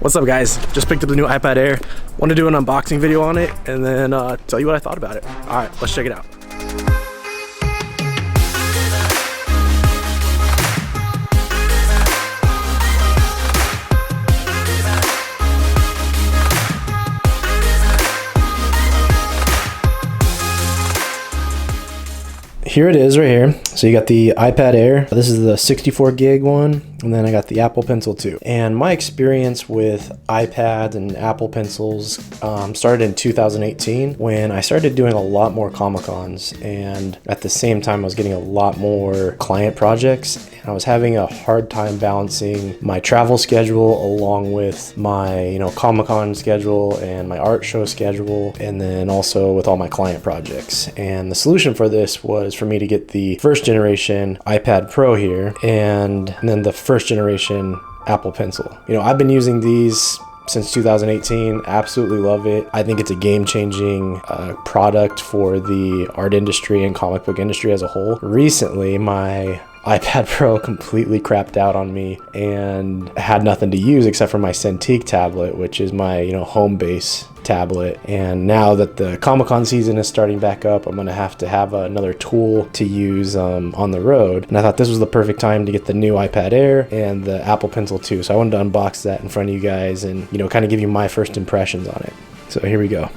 What's up guys, just picked up the new iPad Air. Want to do an unboxing video on it and then tell you what I thought about it. Alright, let's check it out. Here it is right here. So you got the iPad Air. This is the 64 gig one. And then I got the Apple Pencil 2. And my experience with iPads and Apple Pencils started in 2018 when I started doing a lot more Comic-Cons. And at the same time, I was getting a lot more client projects. And I was having a hard time balancing my travel schedule along with my, Comic-Con schedule and my art show schedule. And then also with all my client projects. And the solution for this was for me to get the first generation iPad Pro here and then the first generation Apple Pencil. I've been using these since 2018. Absolutely love it. I think it's a game-changing product for the art industry and comic book industry as a whole. Recently, my iPad Pro completely crapped out on me and had nothing to use except for my Cintiq tablet, which is my home base tablet. And now that the Comic-Con season is starting back up, I'm gonna have another tool to use on the road. And I thought this was the perfect time to get the new iPad Air and the Apple Pencil 2. So I wanted to unbox that in front of you guys and kind of give you my first impressions on it. So here we go.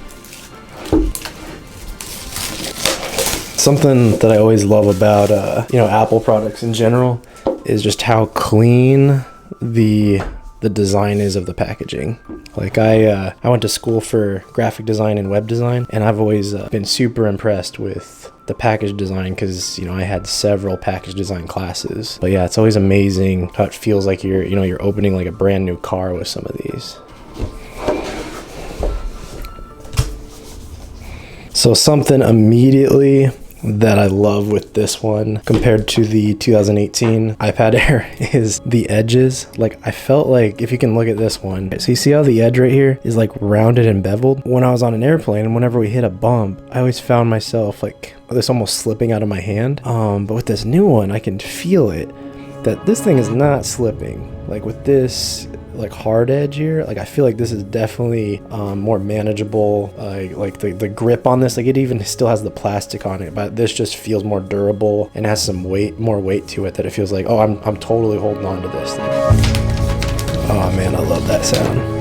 Something that I always love about Apple products in general is just how clean the design is of the packaging. Like I went to school for graphic design and web design, and I've always been super impressed with the package design because I had several package design classes. But yeah, it's always amazing how it feels like you're opening like a brand new car with some of these. So something immediately that I love with this one compared to the 2018 iPad Air is the edges. Like I felt like, if you can look at this one, so you see how the edge right here is like rounded and beveled? When I was on an airplane and whenever we hit a bump, I always found myself like this almost slipping out of my hand. But with this new one, I can feel it, that this thing is not slipping. Like with this like hard edge here, like I feel like this is definitely more manageable. Like the grip on this, like it even still has the plastic on it, but this just feels more durable and has some more weight to it, that it feels like, oh, I'm totally holding on to this thing. Oh man, I love that sound.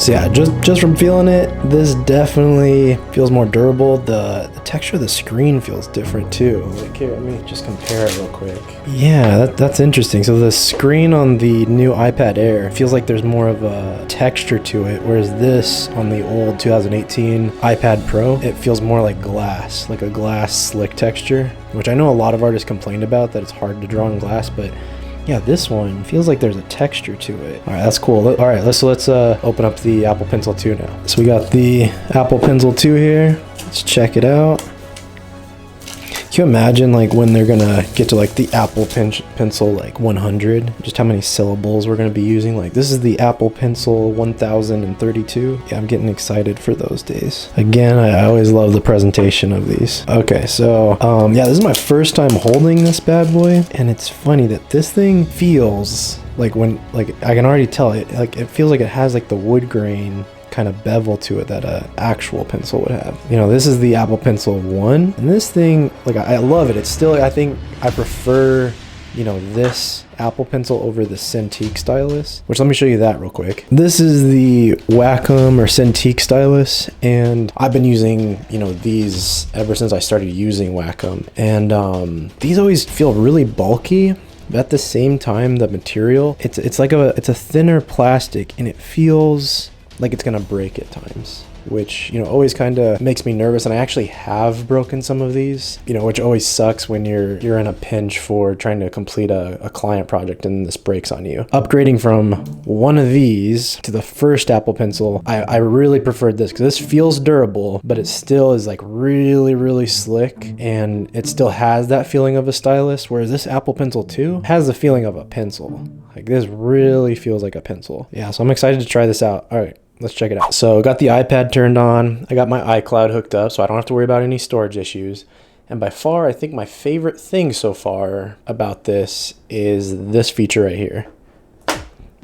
So yeah, just from feeling it, this definitely feels more durable. The texture of the screen feels different too. Like here, let me just compare it real quick. Yeah, that's interesting. So the screen on the new iPad Air feels like there's more of a texture to it, whereas this on the old 2018 iPad Pro, it feels more like glass, like a glass slick texture, which I know a lot of artists complained about, that it's hard to draw in glass, but yeah, this one feels like there's a texture to it. All right, that's cool. All right, let's open up the Apple Pencil 2 now. So we got the Apple Pencil 2 here. Let's check it out. Can you imagine like when they're gonna get to like the Apple Pencil like 100, just how many syllables we're gonna be using? Like this is the Apple Pencil 1032. Yeah, I'm getting excited for those days. Again, I always love the presentation of these. Okay, so yeah, this is my first time holding this bad boy, and it's funny that this thing feels like I can already tell it, like it feels like it has like the wood grain kind of bevel to it that a actual pencil would have. This is the Apple Pencil 1, and this thing, like I love it. It's still, I think I prefer this Apple Pencil over the Cintiq stylus, which let me show you that real quick. This is the Wacom or Cintiq stylus, and I've been using these ever since I started using Wacom, and these always feel really bulky. But at the same time, the material, it's a thinner plastic, and it feels like it's gonna break at times, which always kind of makes me nervous. And I actually have broken some of these, which always sucks when you're in a pinch for trying to complete a client project and this breaks on you. Upgrading from one of these to the first Apple Pencil, I really preferred this because this feels durable, but it still is like really slick, and it still has that feeling of a stylus, whereas this Apple Pencil 2 has the feeling of a pencil. Like this really feels like a pencil. Yeah, so I'm excited to try this out. All right, let's check it out. So got the iPad turned on. I got my iCloud hooked up, so I don't have to worry about any storage issues. And by far, I think my favorite thing so far about this is this feature right here.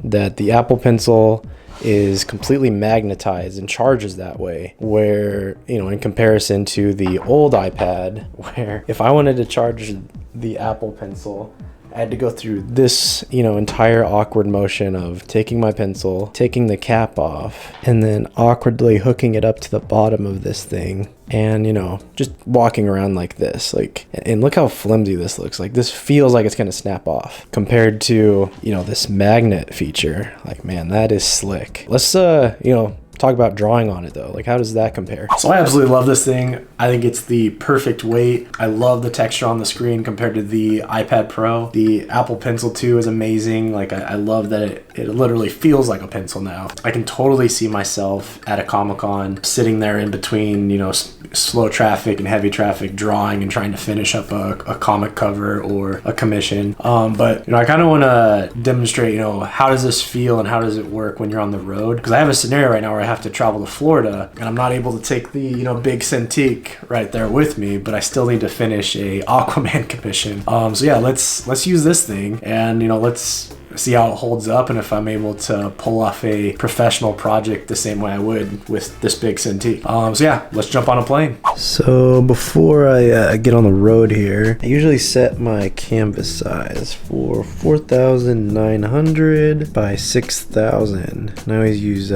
that the Apple Pencil is completely magnetized and charges that way, where, you know, in comparison to the old iPad, where if I wanted to charge the Apple Pencil, I had to go through this, you know, entire awkward motion of taking my pencil, taking the cap off, and then awkwardly hooking it up to the bottom of this thing, and, you know, just walking around like this. Like, and look how flimsy this looks. Like, this feels like it's gonna snap off compared to, you know, this magnet feature. Like, man, that is slick. Let's you know, talk about drawing on it though. Like, how does that compare? So I absolutely love this thing. I think it's the perfect weight. I love the texture on the screen compared to the iPad Pro. The Apple Pencil 2 is amazing. Like, I love that it literally feels like a pencil now. I can totally see myself at a Comic-Con sitting there in between, you know, slow traffic and heavy traffic, drawing and trying to finish up a comic cover or a commission. But, you know, I kind of want to demonstrate, you know, how does this feel and how does it work when you're on the road? Because I have a scenario right now where I have to travel to Florida and I'm not able to take the, you know, big Cintiq right there with me, but I still need to finish a Aquaman commission. So yeah, let's use this thing and, you know, let's see how it holds up and if I'm able to pull off a professional project the same way I would with this big Cintiq. So yeah, let's jump on a plane. So before I get on the road here, I usually set my canvas size for 4,900 by 6,000. And I always use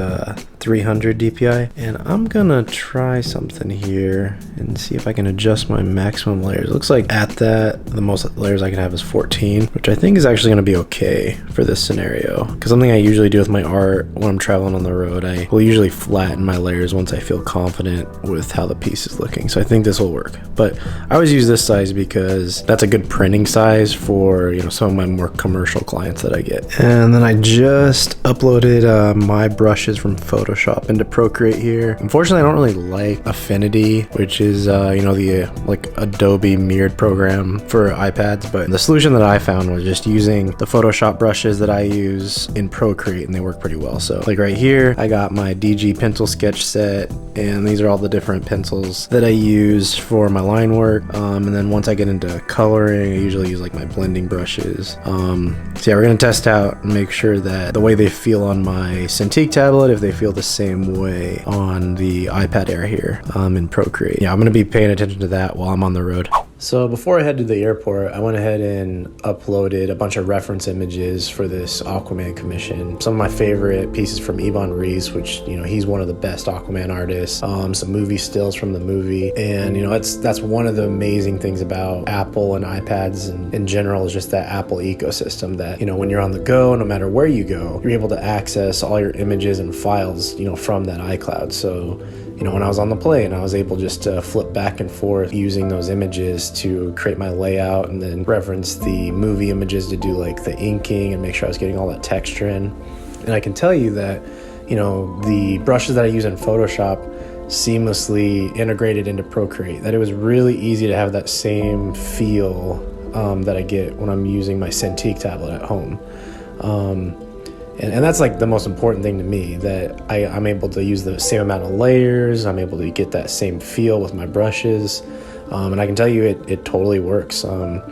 300 DPI. And I'm gonna try something here and see if I can adjust my maximum layers. It looks like at that, the most layers I can have is 14, which I think is actually gonna be okay for this scenario. Because something I usually do with my art when I'm traveling on the road, I will usually flatten my layers once I feel confident with how the piece is looking. So I think this will work. But I always use this size because that's a good printing size for, you know, some of my more commercial clients that I get. And then I just uploaded my brushes from Photoshop into Procreate here. Unfortunately, I don't really like Affinity, which is you know, the like Adobe mirrored program for iPads. But the solution that I found was just using the Photoshop brushes that I use in Procreate, and they work pretty well. So like right here, I got my DG pencil sketch set, and these are all the different pencils that I use for my line work. And then once I get into coloring, I usually use like my blending brushes. So yeah, we're gonna test out and make sure that the way they feel on my Cintiq tablet, if they feel the same way on the iPad Air here in Procreate. Yeah, I'm gonna be paying attention to that while I'm on the road. So before I head to the airport, I went ahead and uploaded a bunch of reference images for this Aquaman commission. Some of my favorite pieces from Yvonne Reese, which, you know, he's one of the best Aquaman artists. Some movie stills from the movie. And, you know, that's one of the amazing things about Apple and iPads and in general is just that Apple ecosystem that, you know, when you're on the go, no matter where you go, you're able to access all your images and files, you know, from that iCloud. So, you know, when I was on the plane, I was able just to flip back and forth using those images to create my layout and then reference the movie images to do like the inking and make sure I was getting all that texture in. And I can tell you that, you know, the brushes that I use in Photoshop seamlessly integrated into Procreate, that it was really easy to have that same feel that I get when I'm using my Cintiq tablet at home. And that's like the most important thing to me, that I'm able to use the same amount of layers, I'm able to get that same feel with my brushes, and I can tell you it totally works. And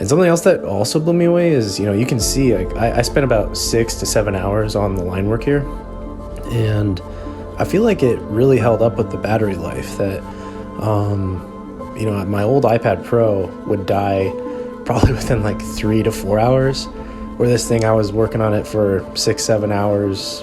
something else that also blew me away is, you know, you can see like I spent about 6 to 7 hours on the line work here, and I feel like it really held up with the battery life that, you know, my old iPad Pro would die probably within like 3 to 4 hours. Where this thing, I was working on it for 6-7 hours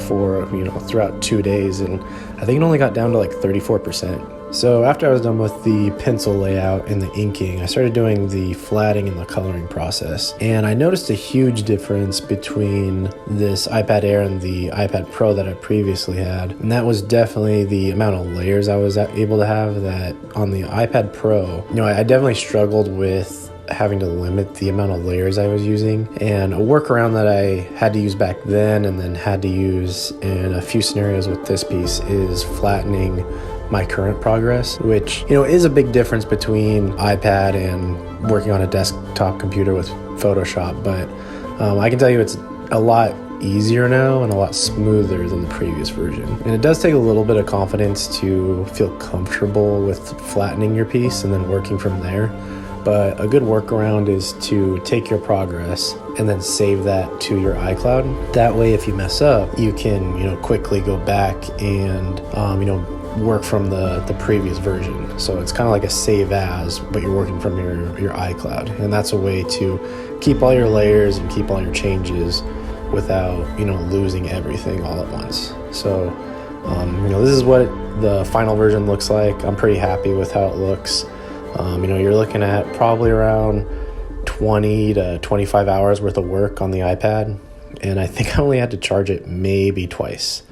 for, you know, throughout 2 days, and I think it only got down to like 34%. So after I was done with the pencil layout and the inking, I started doing the flatting and the coloring process, and I noticed a huge difference between this iPad Air and the iPad Pro that I previously had, and that was definitely the amount of layers I was able to have. That on the iPad Pro, you know, I definitely struggled with having to limit the amount of layers I was using, and a workaround that I had to use back then and then had to use in a few scenarios with this piece is flattening my current progress, which, you know, is a big difference between iPad and working on a desktop computer with Photoshop. But I can tell you it's a lot easier now and a lot smoother than the previous version. And it does take a little bit of confidence to feel comfortable with flattening your piece and then working from there. But a good workaround is to take your progress and then save that to your iCloud. That way, if you mess up, you can, quickly go back and, work from the previous version. So it's kind of like a save as, but you're working from your iCloud. And that's a way to keep all your layers and keep all your changes without, losing everything all at once. So, this is what the final version looks like. I'm pretty happy with how it looks. You're looking at probably around 20 to 25 hours worth of work on the iPad. And I think I only had to charge it maybe twice.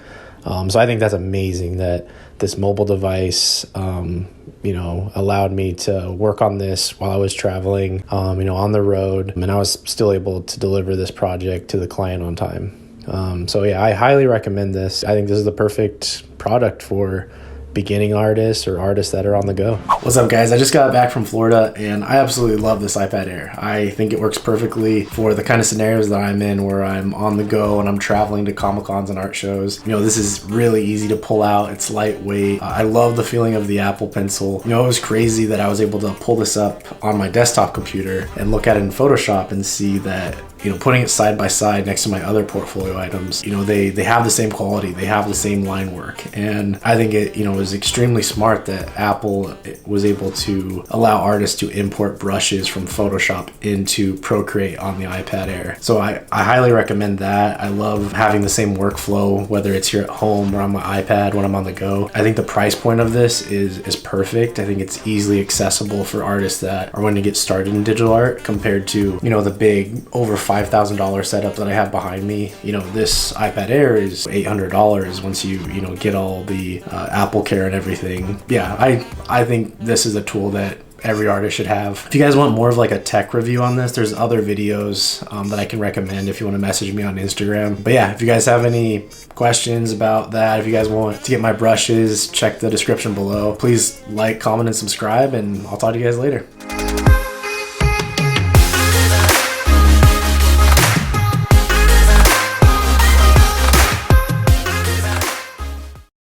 So I think that's amazing that this mobile device, allowed me to work on this while I was traveling, on the road, and I was still able to deliver this project to the client on time. So yeah, I highly recommend this. I think this is the perfect product for beginning artists or artists that are on the go. What's up, guys? I just got back from Florida and I absolutely love this iPad Air. I think it works perfectly for the kind of scenarios that I'm in, where I'm on the go and I'm traveling to Comic-Cons and art shows. This is really easy to pull out. It's lightweight. I love the feeling of the Apple Pencil. It was crazy that I was able to pull this up on my desktop computer and look at it in Photoshop and see that putting it side by side next to my other portfolio items, they have the same quality, they have the same line work. And I think it, was extremely smart that Apple was able to allow artists to import brushes from Photoshop into Procreate on the iPad Air. So I highly recommend that. I love having the same workflow, whether it's here at home or on my iPad when I'm on the go. I think the price point of this is perfect. I think it's easily accessible for artists that are wanting to get started in digital art compared to, the big over $5,000 setup that I have behind me. This iPad Air is $800 once you get all the Apple Care and everything. Yeah, I think this is a tool that every artist should have. If you guys want more of like a tech review on this, there's other videos that I can recommend if you want to message me on Instagram. But yeah, if you guys have any questions about that, if you guys want to get my brushes, check the description below. Please like, comment, and subscribe, and I'll talk to you guys later.